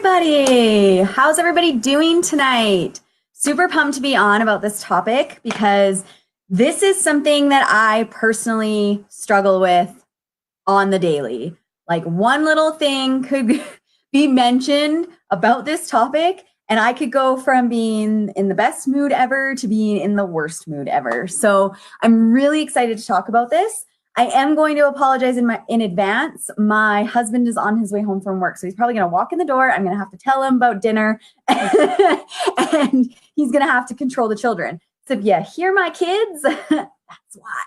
everybody. How's everybody doing tonight? Super pumped to be on about this topic because this is something that I personally struggle with on the daily. Like one little thing could be mentioned about this topic and I could go from being in the best mood ever to being in the worst mood ever. So I'm really excited to talk about this. I am going to apologize in advance. My husband is on his way home from work, so he's probably going to walk in the door. I'm going to have to tell him about dinner, and he's going to have to control the children. So if you hear my kids, that's why.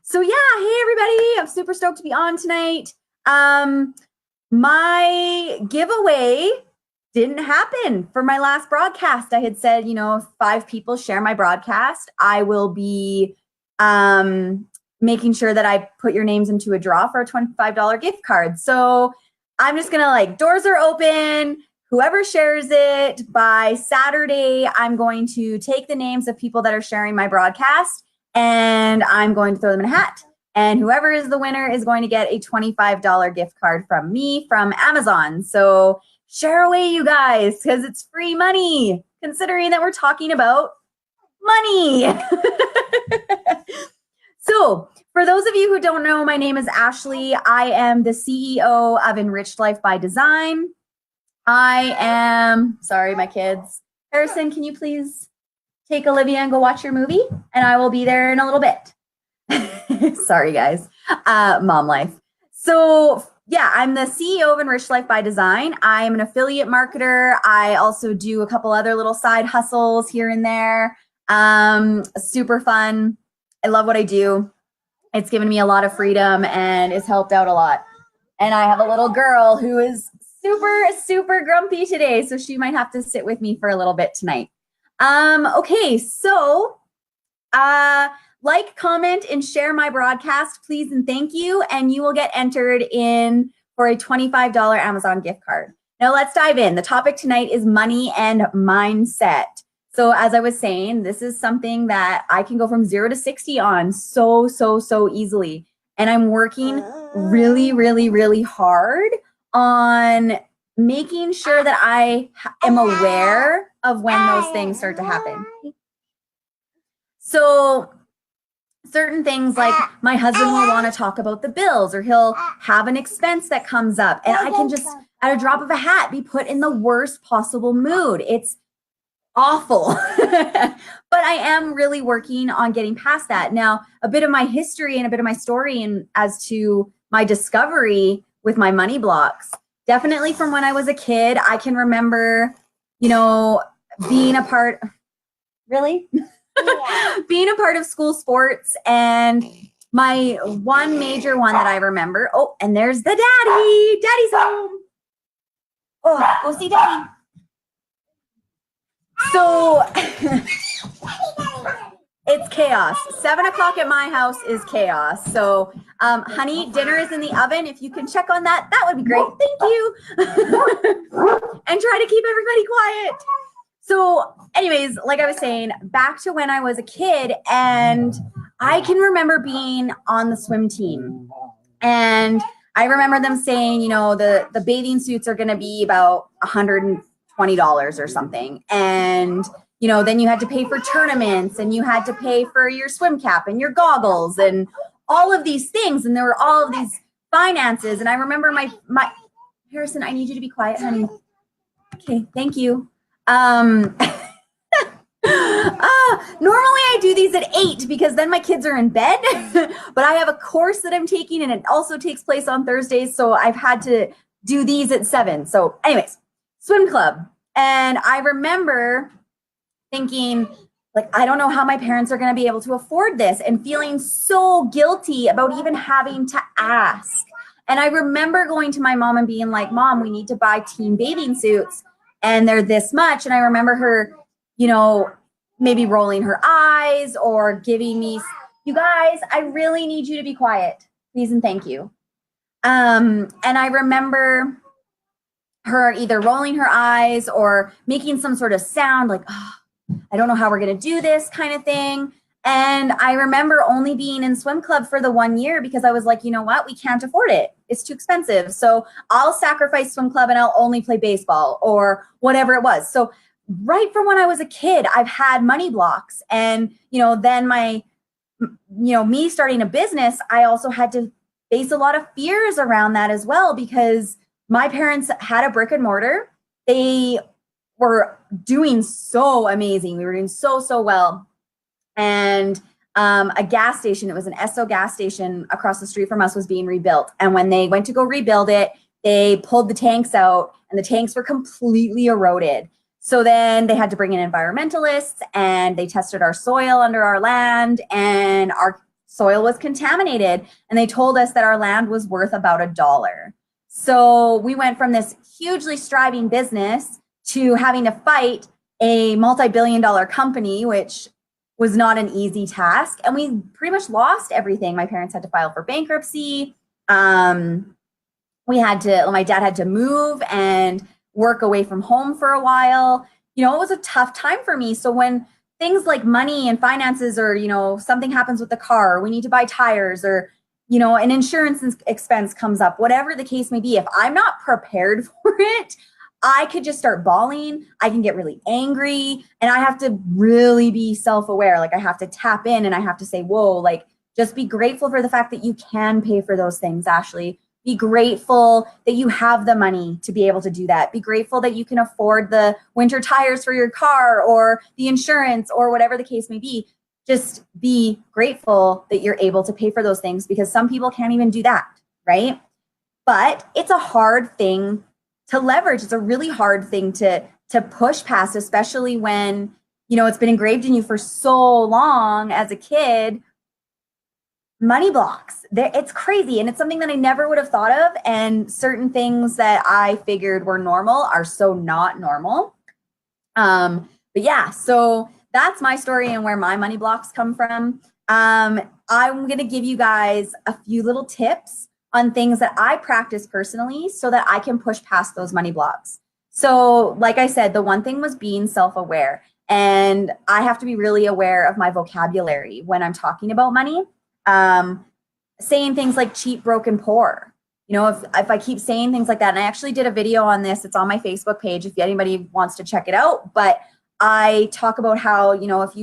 So yeah, hey everybody, I'm super stoked to be on tonight. My giveaway didn't happen for my last broadcast. I had said, if 5 people share my broadcast, I will be making sure that I put your names into a draw for a $25 gift card. So I'm just gonna doors are open. Whoever shares it by Saturday, I'm going to take the names of people that are sharing my broadcast and I'm going to throw them in a hat. And whoever is the winner is going to get a $25 gift card from me from Amazon. So share away, you guys, because it's free money, considering that we're talking about money. So for those of you who don't know, my name is Ashley. I am the CEO of Enriched Life by Design. Sorry, my kids. Harrison, can you please take Olivia and go watch your movie? And I will be there in a little bit. Sorry, guys. Mom life. So yeah, I'm the CEO of Enriched Life by Design. I am an affiliate marketer. I also do a couple other little side hustles here and there. Super fun. I love what I do. It's given me a lot of freedom and it's helped out a lot. And I have a little girl who is super grumpy today, so she might have to sit with me for a little bit tonight. Okay, so like, comment, and share my broadcast, please and thank you, and you will get entered in for a $25 Amazon gift card. Now let's dive in. The topic tonight is money and mindset. So as I was saying, this is something that I can go from 0 to 60 on so easily. And I'm working really hard on making sure that I am aware of when those things start to happen. So certain things like my husband will want to talk about the bills, or he'll have an expense that comes up, and I can just, at a drop of a hat, be put in the worst possible mood. It's awful. But I am really working on getting past that. Now, a bit of my history and a bit of my story and as to my discovery with my money blocks, definitely from when I was a kid. I can remember, being a part, really? Yeah. Being a part of school sports, and my one major one that I remember, oh, and there's the daddy. Daddy's home. Oh, go see daddy. So it's chaos. 7 o'clock at my house is chaos. So, honey, dinner is in the oven. If you can check on that, that would be great. Thank you. And try to keep everybody quiet. So anyways, like I was saying, back to when I was a kid, and I can remember being on the swim team. And I remember them saying, the bathing suits are going to be about $120 or something. And, then you had to pay for tournaments, and you had to pay for your swim cap and your goggles and all of these things. And there were all of these finances. And I remember my Harrison, I need you to be quiet, honey. Okay. Thank you. Normally I do these at 8 because then my kids are in bed, but I have a course that I'm taking and it also takes place on Thursdays. So I've had to do these at 7. So anyways, swim club. And I remember thinking, I don't know how my parents are going to be able to afford this, and feeling so guilty about even having to ask. And I remember going to my mom and being like, Mom, we need to buy team bathing suits, and they're this much. And I remember her, maybe rolling her eyes or giving me, you guys, I really need you to be quiet, please and thank you. And I remember her either rolling her eyes or making some sort of sound like, oh, I don't know how we're going to do this kind of thing. And I remember only being in swim club for the 1 year because I was like, you know what? We can't afford it. it's too expensive. So I'll sacrifice swim club and I'll only play baseball or whatever it was. So right from when I was a kid, I've had money blocks. And, then me starting a business, I also had to face a lot of fears around that as well, because my parents had a brick and mortar. They were doing so amazing. We were doing so, so well. And a gas station, it was an Esso gas station across the street from us, was being rebuilt. And when they went to go rebuild it, they pulled the tanks out and the tanks were completely eroded. So then they had to bring in environmentalists and they tested our soil under our land, and our soil was contaminated. And they told us that our land was worth about $1. So we went from this hugely striving business to having to fight a multi-billion-dollar company, which was not an easy task. And we pretty much lost everything. My parents had to file for bankruptcy. My dad had to move and work away from home for a while. It was a tough time for me. So when things like money and finances, or, something happens with the car, or we need to buy tires, or, an insurance expense comes up, whatever the case may be, if I'm not prepared for it, I could just start bawling. I can get really angry, and I have to really be self-aware. Like, I have to tap in and I have to say, whoa, like, just be grateful for the fact that you can pay for those things, Ashley. Be grateful that you have the money to be able to do that. Be grateful that you can afford the winter tires for your car, or the insurance, or whatever the case may be. Just be grateful that you're able to pay for those things, because some people can't even do that, right? But it's a hard thing to leverage. It's a really hard thing to push past, especially when, it's been engraved in you for so long as a kid. Money blocks. It's crazy. And it's something that I never would have thought of. And certain things that I figured were normal are so not normal. But yeah, so that's my story and where my money blocks come from. I'm going to give you guys a few little tips on things that I practice personally so that I can push past those money blocks. So like I said, the one thing was being self-aware, and I have to be really aware of my vocabulary when I'm talking about money. Saying things like cheap, broke, and poor. If I keep saying things like that, and I actually did a video on this, it's on my Facebook page if anybody wants to check it out. But I talk about how, if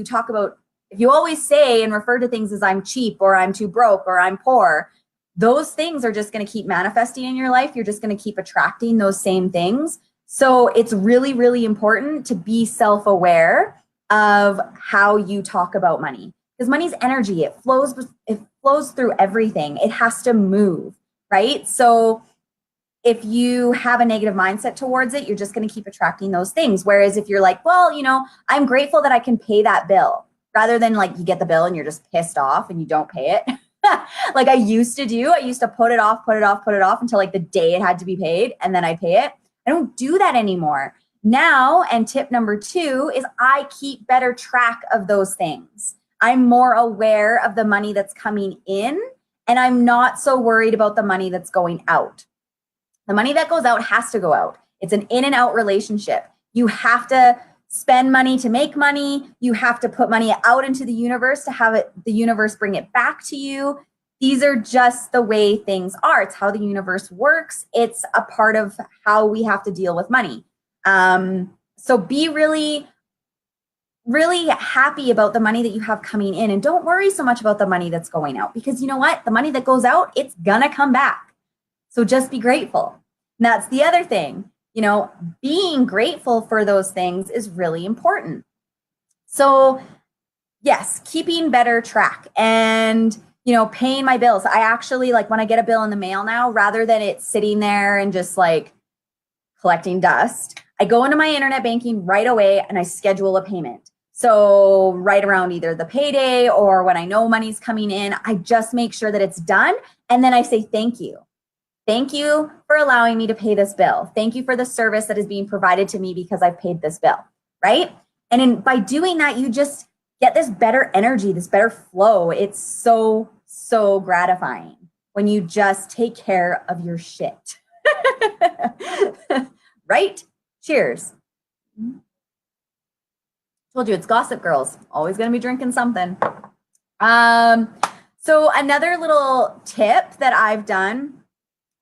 you always say and refer to things as I'm cheap, or I'm too broke, or I'm poor, those things are just going to keep manifesting in your life. You're just going to keep attracting those same things. So it's really, really important to be self-aware of how you talk about money, because money's energy. It flows through everything. It has to move, right? So if you have a negative mindset towards it, you're just going to keep attracting those things. Whereas if you're like, well, I'm grateful that I can pay that bill, rather than like you get the bill and you're just pissed off and you don't pay it. Like I used to do. I used to put it off until like the day it had to be paid, and then I pay it. I don't do that anymore now. And tip number 2 is I keep better track of those things. I'm more aware of the money that's coming in, and I'm not so worried about the money that's going out. The money that goes out has to go out. It's an in and out relationship. You have to spend money to make money. You have to put money out into the universe to have the universe bring it back to you. These are just the way things are. It's how the universe works. It's a part of how we have to deal with money. So be really, really happy about the money that you have coming in, and don't worry so much about the money that's going out, because you know what? The money that goes out, it's gonna come back. So just be grateful. And that's the other thing. Being grateful for those things is really important. So yes, keeping better track and, paying my bills. I actually, like, when I get a bill in the mail now, rather than it sitting there and just like collecting dust, I go into my internet banking right away and I schedule a payment. So right around either the payday or when I know money's coming in, I just make sure that it's done. And then I say, thank you. Thank you for allowing me to pay this bill. Thank you for the service that is being provided to me because I've paid this bill, right? And by doing that, you just get this better energy, this better flow. It's so, so gratifying when you just take care of your shit. Right? Cheers. Told you it's Gossip Girls. Always going to be drinking something. So another little tip that I've done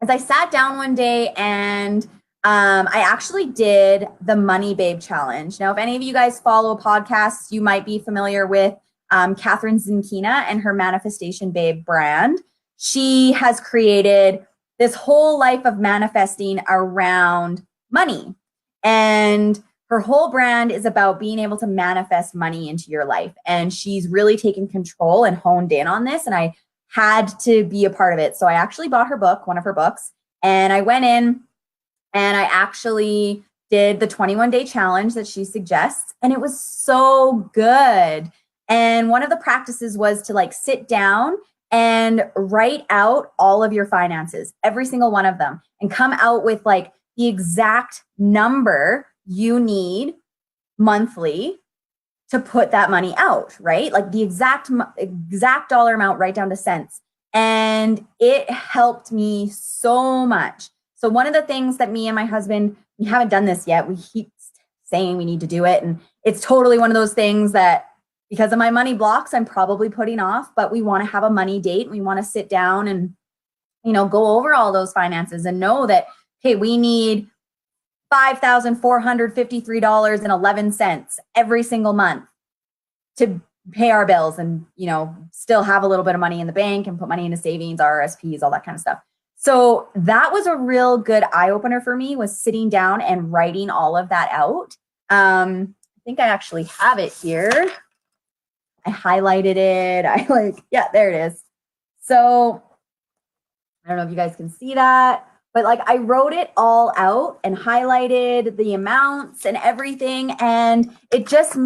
is I sat down one day and I actually did the Money Babe Challenge. Now, if any of you guys follow podcasts, you might be familiar with Catherine Zinkina and her Manifestation Babe brand. She has created this whole life of manifesting around money. And her whole brand is about being able to manifest money into your life. And she's really taken control and honed in on this. And I had to be a part of it. So I actually bought her book, one of her books, and I went in and I actually did the 21-day challenge that she suggests. And it was so good. And one of the practices was to like sit down and write out all of your finances, every single one of them, and come out with like the exact number you need monthly to put that money out, right? Like the exact dollar amount right down to cents. And it helped me so much. So one of the things that me and my husband, we haven't done this yet. We keep saying we need to do it. And it's totally one of those things that because of my money blocks, I'm probably putting off, but we want to have a money date. We want to sit down and, go over all those finances and know that, hey, we need $5,453.11 every single month to pay our bills and, still have a little bit of money in the bank and put money into savings, RRSPs, all that kind of stuff. So that was a real good eye opener for me, was sitting down and writing all of that out. I think I actually have it here. I highlighted it. Yeah, there it is. So I don't know if you guys can see that, but like I wrote it all out and highlighted the amounts and everything. And it just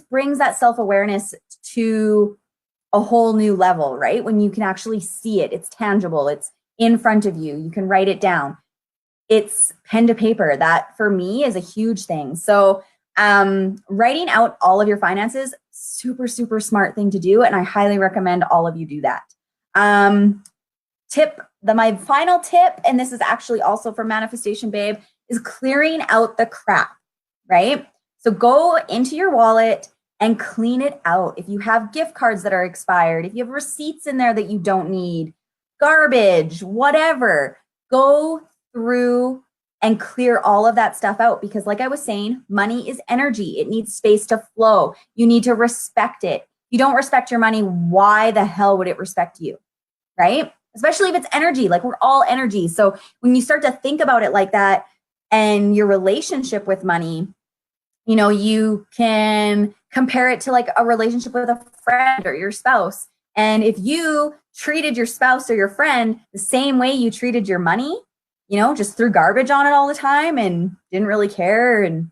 brings that self-awareness to a whole new level, right? When you can actually see it, it's tangible, it's in front of you, you can write it down. It's pen to paper. That for me is a huge thing. So writing out all of your finances, super, super smart thing to do. And I highly recommend all of you do that. My final tip, and this is actually also for Manifestation Babe, is clearing out the crap, right? So go into your wallet and clean it out. If you have gift cards that are expired, if you have receipts in there that you don't need, garbage, whatever, go through and clear all of that stuff out. Because like I was saying, money is energy. It needs space to flow. You need to respect it. If you don't respect your money, why the hell would it respect you, right? Especially if it's energy, like we're all energy. So when you start to think about it like that and your relationship with money, you can compare it to like a relationship with a friend or your spouse. And if you treated your spouse or your friend the same way you treated your money, just threw garbage on it all the time and didn't really care and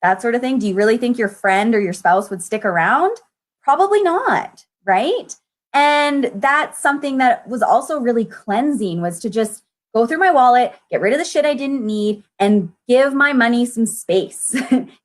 that sort of thing, do you really think your friend or your spouse would stick around? Probably not, right? And that's something that was also really cleansing, was to just go through my wallet, get rid of the shit I didn't need, and give my money some space.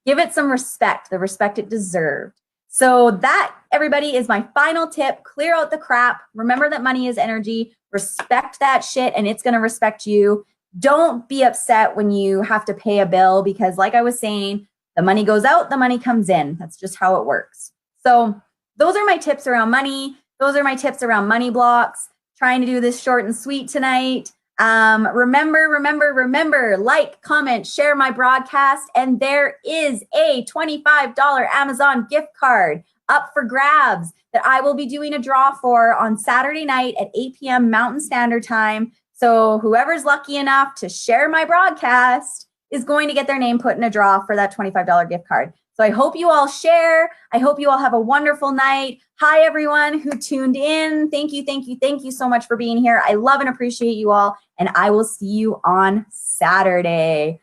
Give it some respect, the respect it deserved. So that, everybody, is my final tip. Clear out the crap. Remember that money is energy. Respect that shit, and it's going to respect you. Don't be upset when you have to pay a bill, because like I was saying, the money goes out, the money comes in. That's just how it works. So those are my tips around money. Those are my tips around money blocks. Trying to do this short and sweet tonight. Remember, like, comment, share my broadcast, and there is a $25 Amazon gift card up for grabs that I will be doing a draw for on Saturday night at 8 p.m. Mountain Standard Time. So whoever's lucky enough to share my broadcast is going to get their name put in a draw for that $25 gift card. So I hope you all share. I hope you all have a wonderful night. Hi, everyone who tuned in. Thank you so much for being here. I love and appreciate you all. And I will see you on Saturday.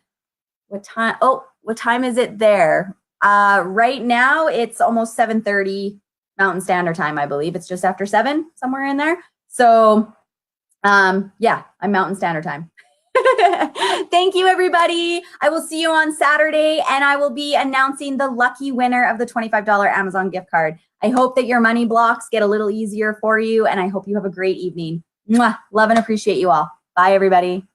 What time? Oh, what time is it there? Right now, it's almost 7:30 Mountain Standard Time, I believe. It's just after 7, somewhere in there. So, yeah, I'm Mountain Standard Time. Thank you, everybody. I will see you on Saturday, and I will be announcing the lucky winner of the $25 Amazon gift card. I hope that your money blocks get a little easier for you, and I hope you have a great evening. Mwah. Love and appreciate you all. Bye, everybody.